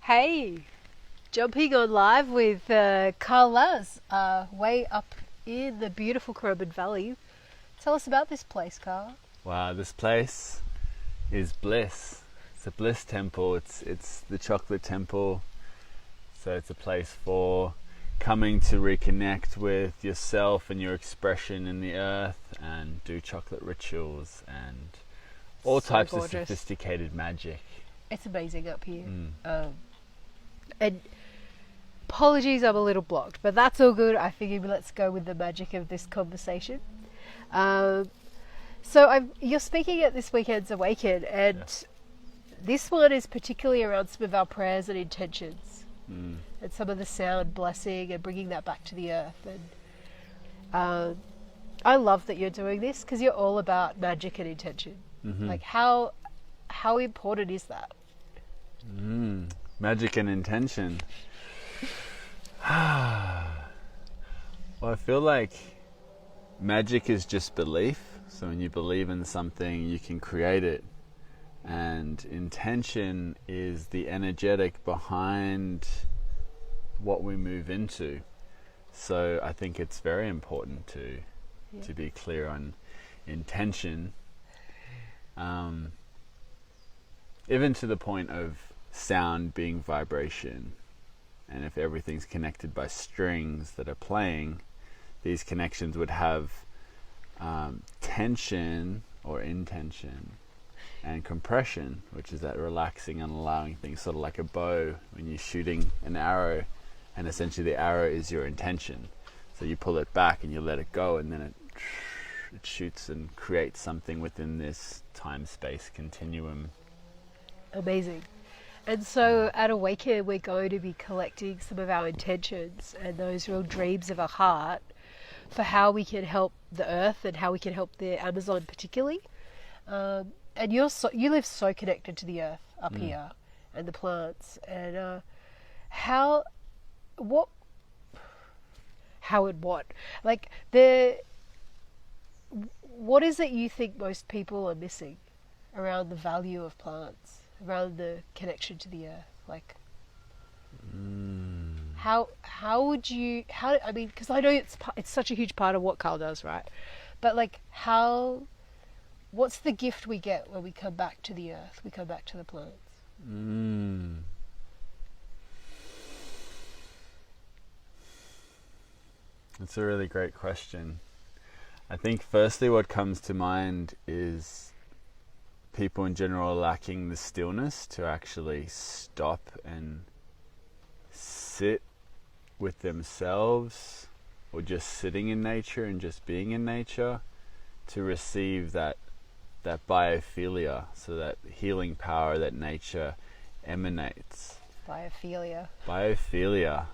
Hey, jumping on live with Kyle Laz, way up in the beautiful Currumbin Valley. Tell us about this place, Carl. Wow, this place is bliss. It's a bliss temple. It's the chocolate temple. So it's a place for coming to reconnect with yourself and your expression in the earth and do chocolate rituals and all So types gorgeous. of sophisticated magic. It's amazing up here. And apologies, I'm a little blocked, but that's all good. I figured let's go with the magic of this conversation. You're speaking at this weekend's Awaken, and this one is particularly around some of our prayers and intentions, and some of the sound blessing and bringing that back to the earth. And I love that you're doing this because you're all about magic and intention. Like how important is that? Magic and intention. Well, I feel like magic is just belief. So when you believe in something, you can create it. And intention is the energetic behind what we move into. So I think it's very important to be clear on intention. Even to the point of sound being vibration, and if everything's connected by strings that are playing, these connections would have tension or intention, and compression, which is that relaxing and allowing things, sort of like a bow when you're shooting an arrow, and essentially the arrow is your intention. So you pull it back and you let it go, and then it shoots and creates something within this time-space continuum. Amazing. And so at Awaken, we're going to be collecting some of our intentions and those real dreams of our heart for how we can help the earth and how we can help the Amazon particularly. And you live so connected to the earth up here and the plants. And how and what? Like what is it you think most people are missing around the value of plants? Around the connection to the earth, like how would you I mean, because I know it's such a huge part of what Carl does, right? But like what's the gift we get when we come back to the earth, we come back to the plants? That's a really great question. I think firstly what comes to mind is people in general are lacking the stillness to actually stop and sit with themselves, or just sitting in nature and just being in nature, to receive that biophilia, so that healing power that nature emanates. Biophilia.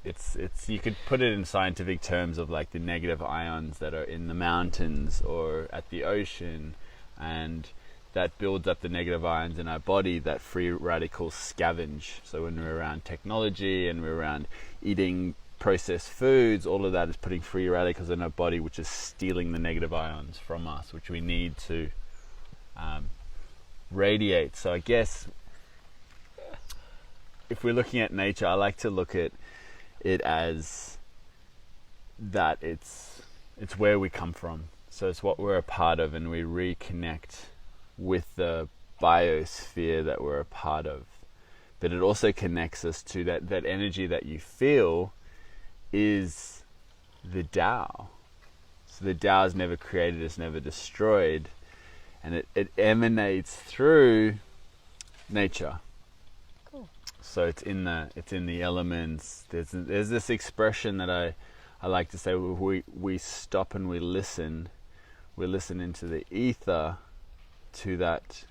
It's you could put it in scientific terms of like the negative ions that are in the mountains or at the ocean, and that builds up the negative ions in our body that free radicals scavenge. So when we're around technology and we're around eating processed foods, all of that is putting free radicals in our body, which is stealing the negative ions from us, which we need to radiate. So I guess if we're looking at nature, I like to look at it as that it's where we come from. So it's what we're a part of, and we reconnect with the biosphere that we're a part of. But it also connects us to that energy that you feel is the Tao. So the Tao is never created, it's never destroyed, and it emanates through nature. Cool. So it's in the elements. There's this expression that I like to say, we stop and we listen into the ether, to that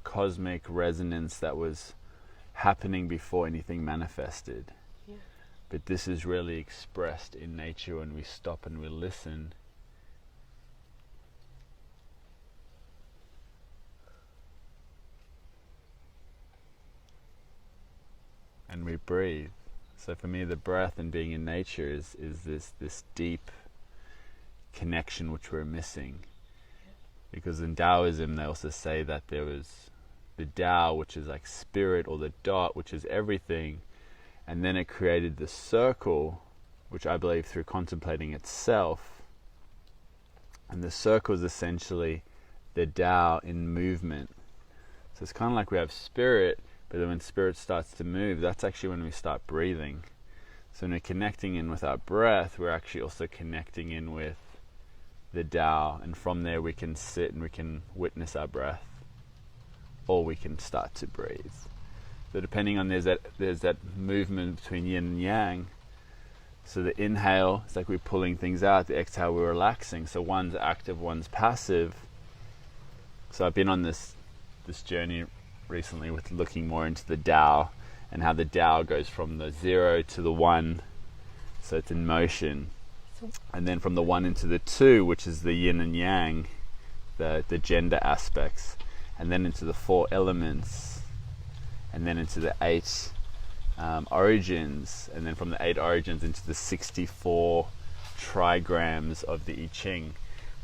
cosmic resonance that was happening before anything manifested. Yeah. But this is really expressed in nature when we stop and we listen. And we breathe. So for me, the breath and being in nature is this deep connection which we're missing. Because in Taoism they also say that there was the Tao, which is like spirit, or the dot, which is everything. And then it created the circle, which I believe through contemplating itself. And the circle is essentially the Tao in movement. So it's kind of like we have spirit, but then when spirit starts to move, that's actually when we start breathing. So when we're connecting in with our breath, we're actually also connecting in with the Tao. And from there we can sit and we can witness our breath, or we can start to breathe. So depending on, there's that movement between yin and yang. So the inhale, it's like we're pulling things out. The exhale, we're relaxing. So one's active, one's passive. So I've been on this journey recently with looking more into the Tao, and how the Tao goes from the 0 to the 1. So it's in motion. And then from the 1 into the 2, which is the yin and yang, the gender aspects. And then into the 4 elements. And then into the 8 origins, and then from the 8 origins into the 64 trigrams of the I Ching,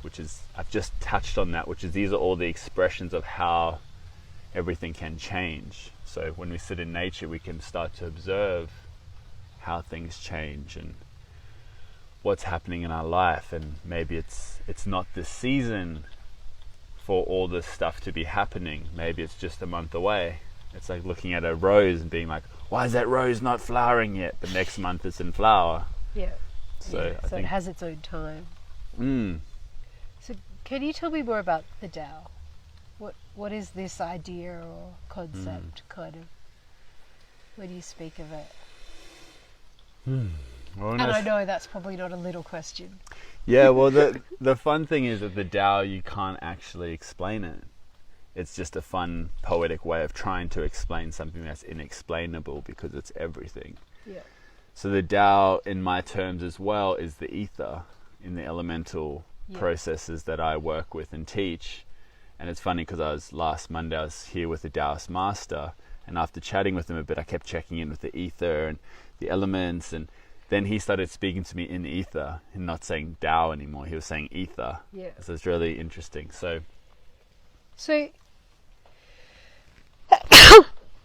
which is, I've just touched on that, which is, these are all the expressions of how everything can change. So when we sit in nature, we can start to observe how things change and what's happening in our life. And maybe it's not the season for all this stuff to be happening. Maybe it's just a month away. It's like looking at a rose and being like, why is that rose not flowering yet? But next month it's in flower. Yeah. So I think it has its own time. Mm. So can you tell me more about the Tao? What is this idea or concept, kind of, when you speak of it? Well, and I know that's probably not a little question. Yeah, well, the fun thing is that the Tao, you can't actually explain it. It's just a fun, poetic way of trying to explain something that's inexplainable, because it's everything. Yeah. So the Tao, in my terms as well, is the ether in the elemental processes that I work with and teach. And it's funny because last Monday I was here with the Taoist master, and after chatting with him a bit, I kept checking in with the ether and the elements, and then he started speaking to me in ether and not saying Tao anymore. He was saying ether. Yeah. So it's really interesting. So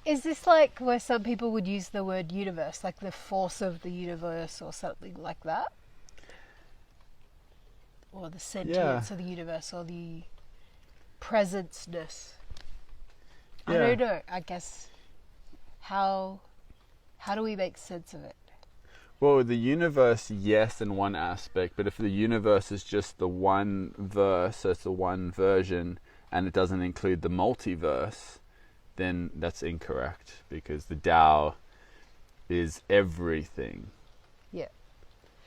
is this like where some people would use the word universe, like the force of the universe or something like that? Or the sentience of the universe, or the presenceness? I don't know. I guess how do we make sense of it? Well, the universe, yes, in one aspect, but if the universe is just the one verse, so it's the one version, and it doesn't include the multiverse, then that's incorrect, because the Tao is everything. Yeah.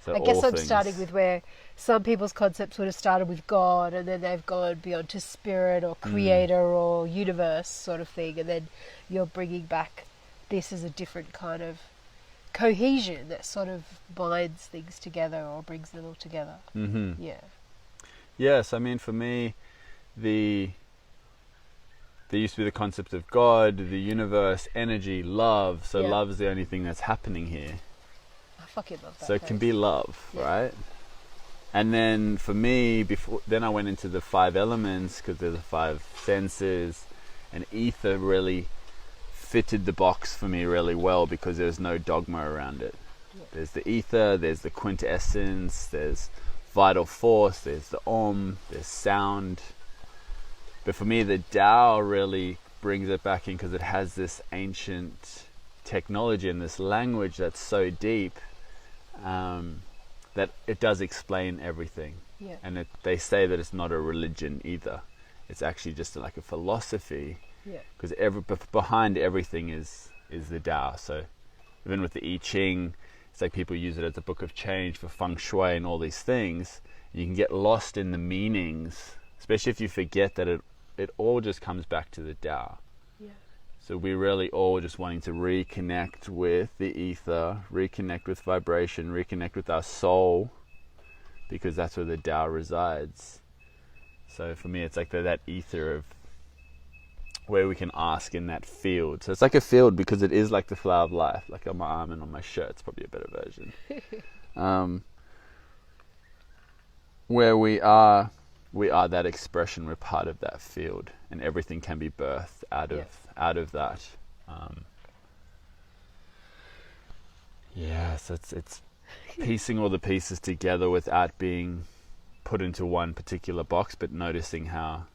So I guess I'm things. starting with where some people's concepts would have started with God, and then they've gone beyond to spirit or creator or universe sort of thing, and then you're bringing back this as a different kind of cohesion that sort of binds things together or brings them all together. Mm-hmm. Yeah. Yes, I mean, for me, there used to be the concept of God, the universe, energy, love. So love is the only thing that's happening here. I fucking love that. So it can be love, right? And then for me, then I went into the 5 elements, because there's the 5 senses, and ether really fitted the box for me really well, because there's no dogma around it. Yeah. There's the ether, there's the quintessence, there's vital force, there's the Om, there's sound. But for me, the Tao really brings it back in, because it has this ancient technology and this language that's so deep that it does explain everything. Yeah. And they say that it's not a religion either. It's actually just like a philosophy. Because behind everything is the Tao. So even with the I Ching, it's like people use it as a book of change for feng shui and all these things. You can get lost in the meanings, especially if you forget that it all just comes back to the Tao. Yeah. So we're really all just wanting to reconnect with the ether, reconnect with vibration, reconnect with our soul, because that's where the Tao resides. So for me, it's like that ether of where we can ask in that field. So it's like a field, because it is like the flower of life, like on my arm and on my shirt. It's probably a better version. Where we are we are that expression. We're part of that field, and everything can be birthed out of that. So it's piecing all the pieces together without being put into one particular box, but noticing how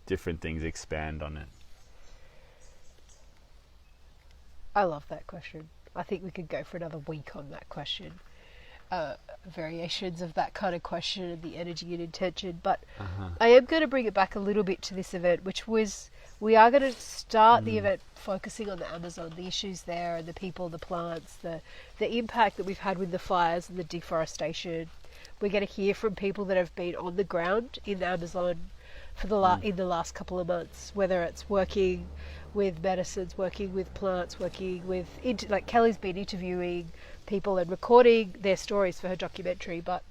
different things expand on it. I love that question. I think we could go for another week on that question. Variations of that kind of question and the energy and intention. But I am going to bring it back a little bit to this event, which was, we are going to start the event focusing on the Amazon, the issues there and the people, the plants, the impact that we've had with the fires and the deforestation. We're going to hear from people that have been on the ground in the Amazon for in the last couple of months, whether it's working with medicines, working with plants, working with, like Kelly's been interviewing people and recording their stories for her documentary. But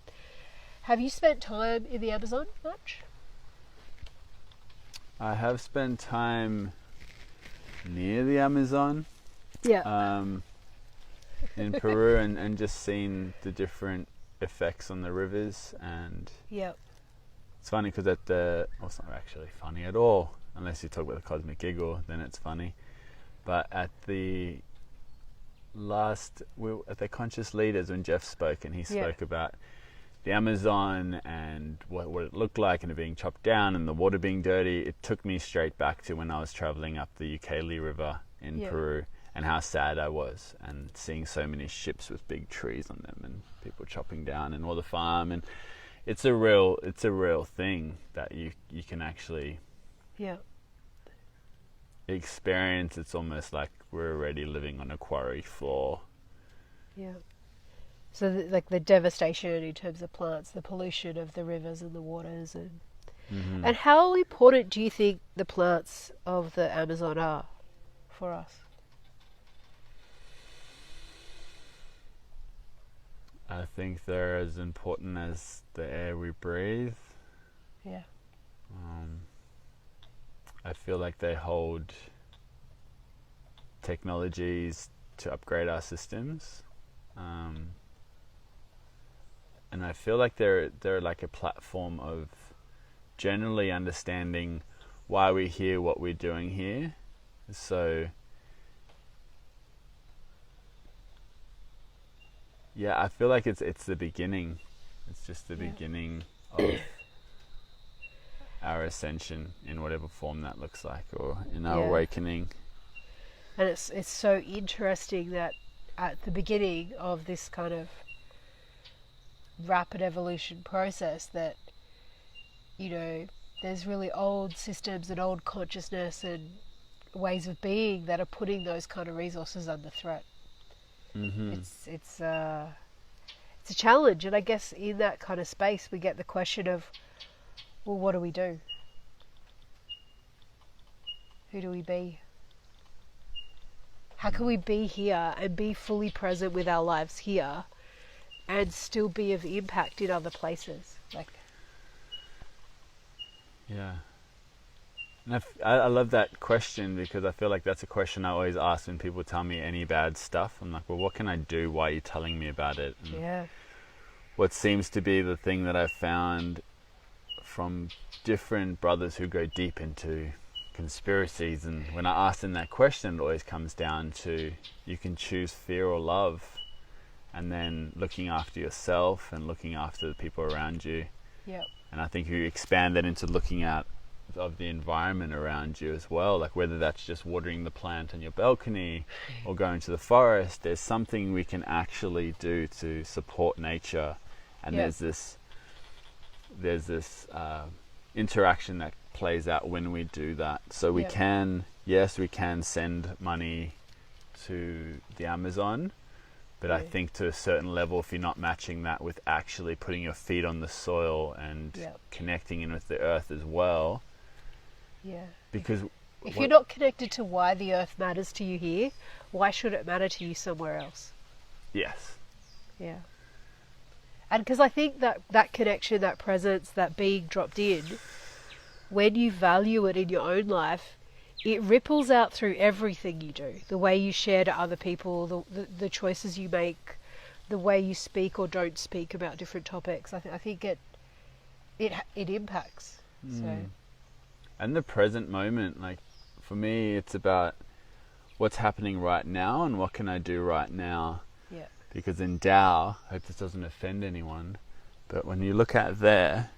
have you spent time in the Amazon much? I have spent time near the Amazon, in Peru, and just seen the different effects on the rivers. And it's funny because it's not actually funny at all, unless you talk about the cosmic giggle, then it's funny. But at the Conscious Leaders, when Jeff spoke, and he spoke about the Amazon and what it looked like, and it being chopped down and the water being dirty, it took me straight back to when I was traveling up the Ucayali River in Peru, and how sad I was, and seeing so many ships with big trees on them and people chopping down and all the farm. And it's a real thing that you can actually experience. It's almost like we're already living on a quarry floor. So like the devastation in terms of plants, the pollution of the rivers and the waters, and how important do you think the plants of the Amazon are for us? I think they're as important as the air we breathe. I feel like they hold technologies to upgrade our systems, and I feel like they're like a platform of generally understanding why we're here, what we're doing here. So I feel like it's the beginning. It's just the beginning of our ascension in whatever form that looks like, or in our awakening. And it's so interesting that at the beginning of this kind of rapid evolution process, that there's really old systems and old consciousness and ways of being that are putting those kind of resources under threat. It's a challenge, and I guess in that kind of space we get the question of, well, what do we do? Who do we be? How can we be here and be fully present with our lives here and still be of impact in other places? And I love that question, because I feel like that's a question I always ask when people tell me any bad stuff. I'm like, well, what can I do? Why are you telling me about it? And what seems to be the thing that I've found from different brothers who go deep into conspiracies, and when I ask them that question, it always comes down to, you can choose fear or love, and then looking after yourself and looking after the people around you. And I think you expand that into looking out of the environment around you as well, like whether that's just watering the plant on your balcony or going to the forest, there's something we can actually do to support nature. And there's this interaction that plays out when we do that. So we can send money to the Amazon, but I think to a certain level, if you're not matching that with actually putting your feet on the soil and connecting in with the earth as well. Because if you're not connected to why the earth matters to you here, why should it matter to you somewhere else? And because I think that connection, that presence, that being dropped in, when you value it in your own life, it ripples out through everything you do. The way you share to other people, the choices you make, the way you speak or don't speak about different topics. I think it impacts. So And the present moment, like for me, it's about what's happening right now and what can I do right now. yeah, Because in Tao, I hope this doesn't offend anyone, but when you look at there,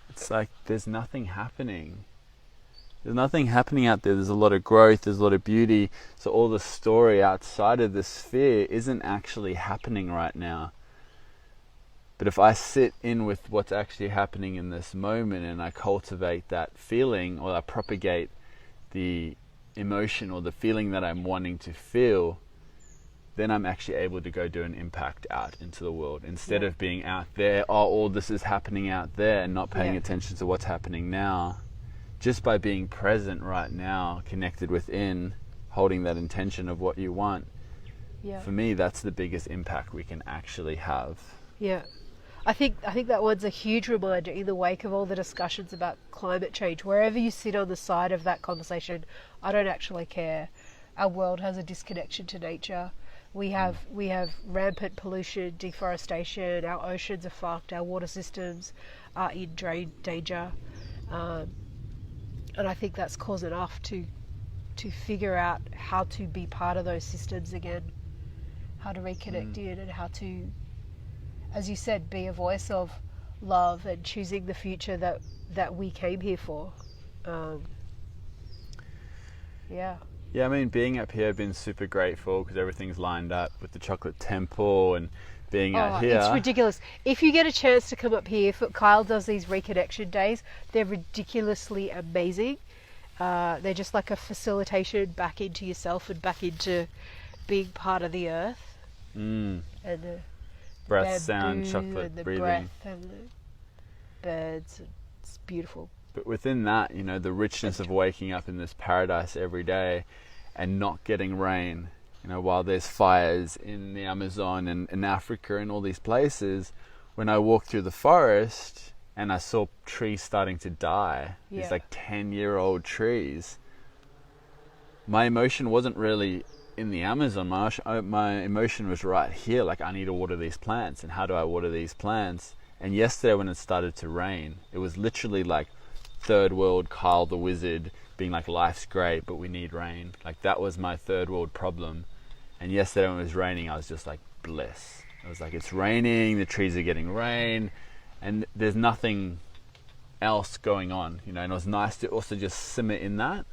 it's like there's nothing happening. There's nothing happening out there. There's a lot of growth, there's a lot of beauty. So all the story outside of this sphere isn't actually happening right now. But if I sit in with what's actually happening in this moment and I cultivate that feeling, or I propagate the emotion or the feeling that I'm wanting to feel, then I'm actually able to go do an impact out into the world. Instead of being out there, all this is happening out there, and not paying attention to what's happening now. Just by being present right now, connected within, holding that intention of what you want, for me, that's the biggest impact we can actually have. Yeah. I think that one's a huge reminder in the wake of all the discussions about climate change. Wherever you sit on the side of that conversation, I don't actually care. Our world has a disconnection to nature. We have rampant pollution, deforestation. Our oceans are fucked. Our water systems are in danger, and I think that's cause enough to figure out how to be part of those systems again, how to reconnect in, and how to, as you said, be a voice of love and choosing the future that we came here for. Yeah, I mean, being up here, I've been super grateful because everything's lined up with the chocolate temple and being out here. It's ridiculous. If you get a chance to come up here, Kyle does these reconnection days. They're ridiculously amazing. They're just like a facilitation back into yourself and back into being part of the earth. And the breath, sound, bamboo chocolate, and the breathing. breath and the birds. It's beautiful. But within that, the richness of waking up in this paradise every day and not getting rain, while there's fires in the Amazon and in Africa and all these places, when I walked through the forest and I saw trees starting to die, these like 10-year-old trees, my emotion wasn't really in the Amazon. My emotion was right here, like I need to water these plants, and how do I water these plants? And yesterday when it started to rain, it was literally like third world Kyle the Wizard being like, life's great but we need rain. Like that was my third world problem. And yesterday when it was raining, I was just like bliss. I was like, it's raining, the trees are getting rain, and there's nothing else going on, and it was nice to also just simmer in that.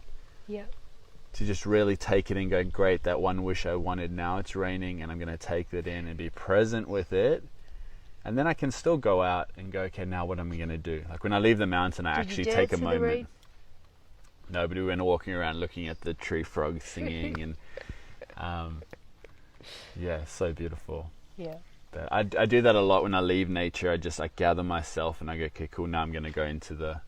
To just really take it and go, great, that one wish I wanted, now it's raining, and I'm going to take that in and be present with it. And then I can still go out and go, okay, now what am I going to do? Like when I leave the mountain, I actually take a moment. No, but we went walking around looking at the tree frogs singing and so beautiful. But I do that a lot when I leave nature. I gather myself and I go, okay, cool, now I'm going to go into the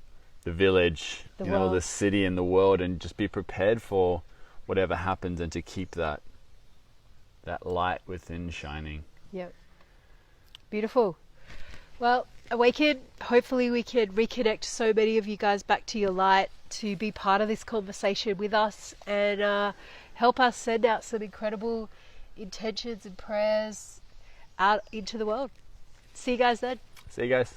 village, the city and the world, and just be prepared for whatever happens, and to keep that light within shining. Beautiful. Well, Awaken, hopefully we can reconnect so many of you guys back to your light, to be part of this conversation with us, and help us send out some incredible intentions and prayers out into the world. See you guys then. See you guys.